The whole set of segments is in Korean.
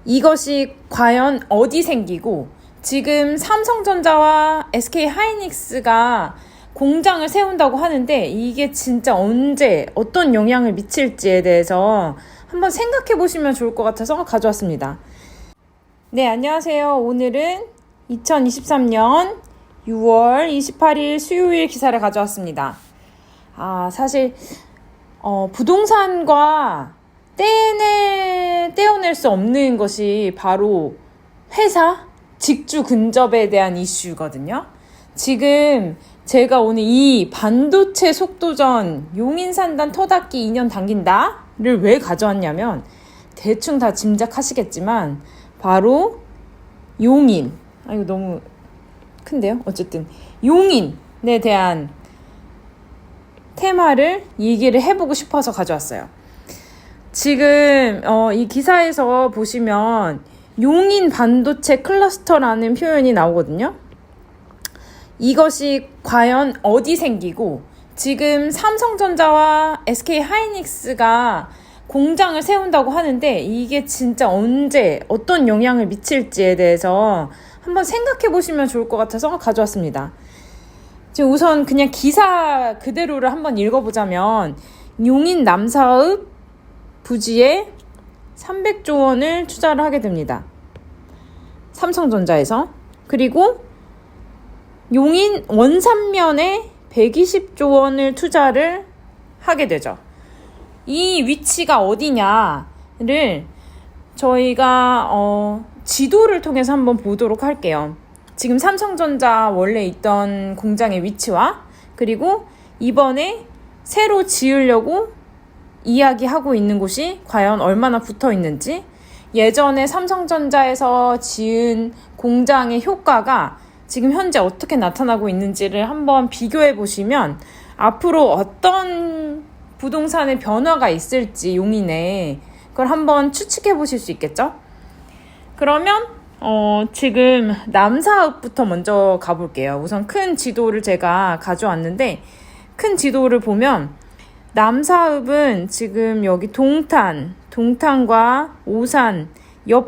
이것이 과연 어디 생기고 지금 삼성전자와 SK하이닉스가 공장을 세운다고 하는데 이게 진짜 언제 어떤 영향을 미칠지에 대해서 한번 생각해 보시면 좋을 것 같아서 가져왔습니다. 네, 안녕하세요. 오늘은 2023년 6월 28일 수요일 기사를 가져왔습니다. 사실 부동산과 떼어낼 수 없는 것이 바로 회사, 직주 근접에 대한 이슈거든요. 지금 제가 오늘 이 반도체 속도전 용인산단 터닫기 2년 당긴다를 왜 가져왔냐면 대충 다 짐작하시겠지만 바로 용인, 이거 너무 큰데요? 어쨌든 용인에 대한 테마를 얘기를 해보고 싶어서 가져왔어요. 지금 이 기사에서 보시면 용인 반도체 클러스터라는 표현이 나오거든요. 이것이 과연 어디 생기고 지금 삼성전자와 SK하이닉스가 공장을 세운다고 하는데 이게 진짜 언제 어떤 영향을 미칠지에 대해서 한번 생각해 보시면 좋을 것 같아서 가져왔습니다. 지금 우선 그냥 기사 그대로를 한번 읽어보자면 용인 남사읍 부지에 300조 원을 투자를 하게 됩니다. 삼성전자에서. 그리고 용인 원산면에 120조 원을 투자를 하게 되죠. 이 위치가 어디냐를 저희가 지도를 통해서 한번 보도록 할게요. 지금 삼성전자 원래 있던 공장의 위치와 그리고 이번에 새로 지으려고 이야기하고 있는 곳이 과연 얼마나 붙어 있는지, 예전에 삼성전자에서 지은 공장의 효과가 지금 현재 어떻게 나타나고 있는지를 한번 비교해 보시면 앞으로 어떤 부동산의 변화가 있을지 용인에 그걸 한번 추측해 보실 수 있겠죠? 그러면 지금 남사읍부터 먼저 가볼게요. 우선 큰 지도를 제가 가져왔는데 큰 지도를 보면 남사읍은 지금 여기 동탄과 오산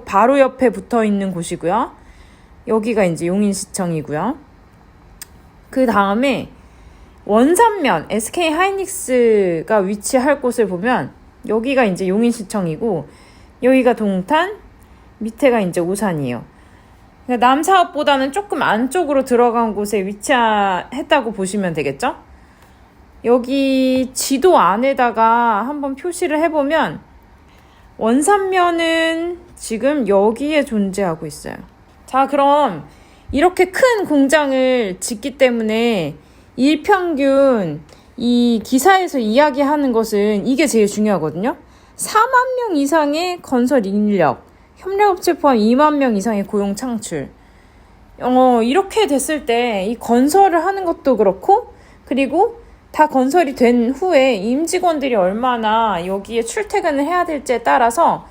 바로 옆에 붙어 있는 곳이고요. 여기가 이제 용인시청이고요. 그 다음에 원산면 SK하이닉스가 위치할 곳을 보면 여기가 이제 용인시청이고 여기가 동탄, 밑에가 이제 오산이에요. 그러니까 남사읍보다는 조금 안쪽으로 들어간 곳에 위치했다고 보시면 되겠죠? 여기 지도 안에다가 한번 표시를 해보면 원산면은 지금 여기에 존재하고 있어요. 자, 그럼 이렇게 큰 공장을 짓기 때문에 일평균 이 기사에서 이야기하는 것은 이게 제일 중요하거든요. 4만 명 이상의 건설 인력, 협력업체 포함 2만 명 이상의 고용 창출. 이렇게 됐을 때 이 건설을 하는 것도 그렇고 그리고 다 건설이 된 후에 임직원들이 얼마나 여기에 출퇴근을 해야 될지에 따라서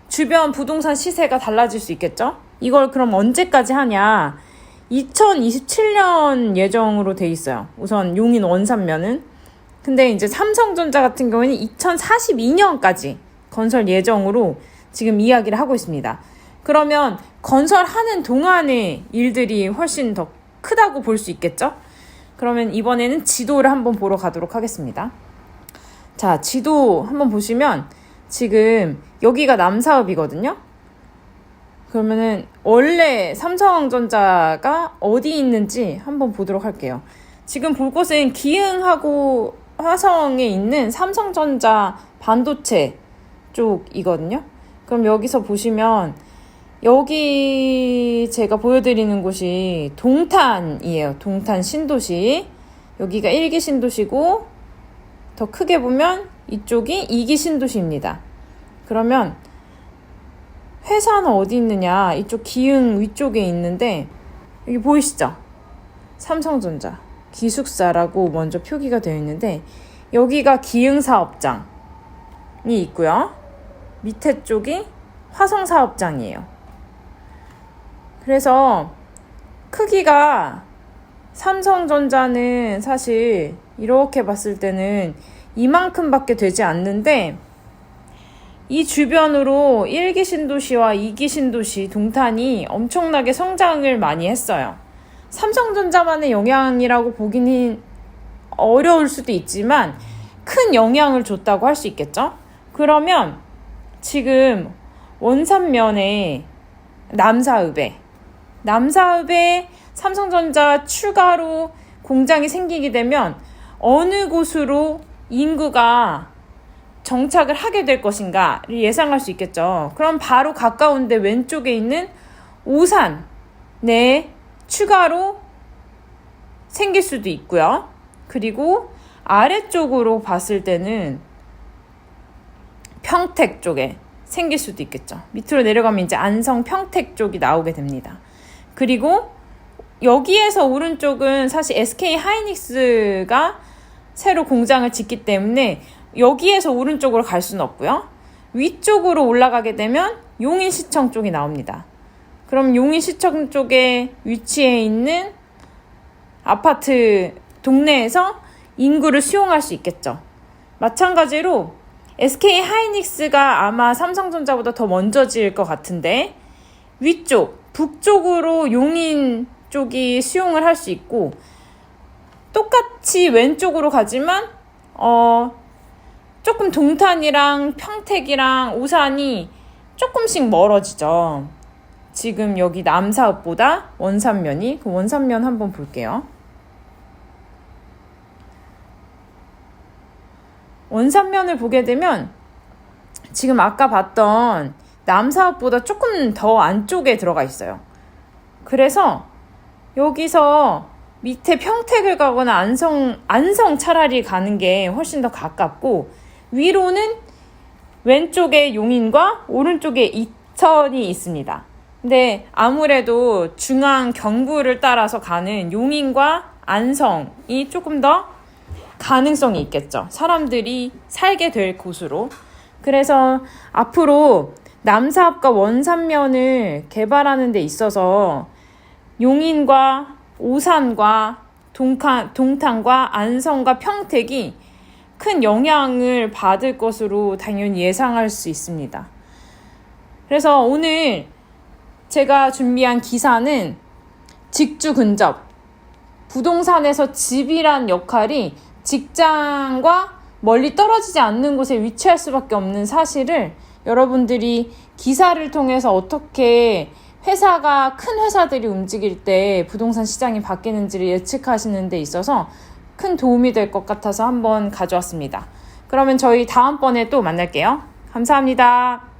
주변 부동산 시세가 달라질 수 있겠죠? 이걸 그럼 언제까지 하냐? 2027년 예정으로 돼 있어요. 우선 용인 원산면은. 근데 이제 삼성전자 같은 경우에는 2042년까지 건설 예정으로 지금 이야기를 하고 있습니다. 그러면 건설하는 동안의 일들이 훨씬 더 크다고 볼 수 있겠죠? 그러면 이번에는 지도를 한번 보러 가도록 하겠습니다. 자, 지도 한번 보시면 지금 여기가 남사읍이거든요. 그러면은 원래 삼성전자가 어디 있는지 한번 보도록 할게요. 지금 볼 곳은 기흥하고 화성에 있는 삼성전자 반도체 쪽이거든요. 그럼 여기서 보시면 여기 제가 보여드리는 곳이 동탄이에요. 동탄 신도시. 여기가 1기 신도시고 더 크게 보면 이쪽이 2기 신도시입니다. 그러면 회사는 어디 있느냐? 이쪽 기흥 위쪽에 있는데 여기 보이시죠? 삼성전자 기숙사라고 먼저 표기가 되어 있는데 여기가 기흥 사업장이 있고요. 밑에 쪽이 화성 사업장이에요. 그래서 크기가 삼성전자는 사실 이렇게 봤을 때는 이만큼밖에 되지 않는데 이 주변으로 1기 신도시와 2기 신도시 동탄이 엄청나게 성장을 많이 했어요. 삼성전자만의 영향이라고 보기는 어려울 수도 있지만 큰 영향을 줬다고 할 수 있겠죠? 그러면 지금 원산면에 남사읍에 삼성전자 추가로 공장이 생기게 되면 어느 곳으로 인구가 정착을 하게 될 것인가를 예상할 수 있겠죠. 그럼 바로 가까운데 왼쪽에 있는 오산에 추가로 생길 수도 있고요. 그리고 아래쪽으로 봤을 때는 평택 쪽에 생길 수도 있겠죠. 밑으로 내려가면 이제 안성 평택 쪽이 나오게 됩니다. 그리고 여기에서 오른쪽은 사실 SK 하이닉스가 새로 공장을 짓기 때문에 여기에서 오른쪽으로 갈 수는 없고요. 위쪽으로 올라가게 되면 용인시청 쪽이 나옵니다. 그럼 용인시청 쪽에 위치해 있는 아파트 동네에서 인구를 수용할 수 있겠죠. 마찬가지로 SK 하이닉스가 아마 삼성전자보다 더 먼저 지을 것 같은데 위쪽, 북쪽으로 용인 쪽이 수용을 할 수 있고 똑같이 왼쪽으로 가지만 조금 동탄이랑 평택이랑 오산이 조금씩 멀어지죠. 지금 여기 남사읍보다 원산면이, 그 원산면 한번 볼게요. 원산면을 보게 되면 지금 아까 봤던 남사읍보다 조금 더 안쪽에 들어가 있어요. 그래서 여기서 밑에 평택을 가거나 안성 차라리 가는 게 훨씬 더 가깝고 위로는 왼쪽에 용인과 오른쪽에 이천이 있습니다. 근데 아무래도 중앙 경부를 따라서 가는 용인과 안성이 조금 더 가능성이 있겠죠. 사람들이 살게 될 곳으로. 그래서 앞으로 남사읍과 원산면을 개발하는 데 있어서 용인과 오산과 동탄과 안성과 평택이 큰 영향을 받을 것으로 당연히 예상할 수 있습니다. 그래서 오늘 제가 준비한 기사는 직주 근접, 부동산에서 집이란 역할이 직장과 멀리 떨어지지 않는 곳에 위치할 수밖에 없는 사실을 여러분들이 기사를 통해서 어떻게 큰 회사들이 움직일 때 부동산 시장이 바뀌는지를 예측하시는 데 있어서 큰 도움이 될 것 같아서 한번 가져왔습니다. 그러면 저희 다음번에 또 만날게요. 감사합니다.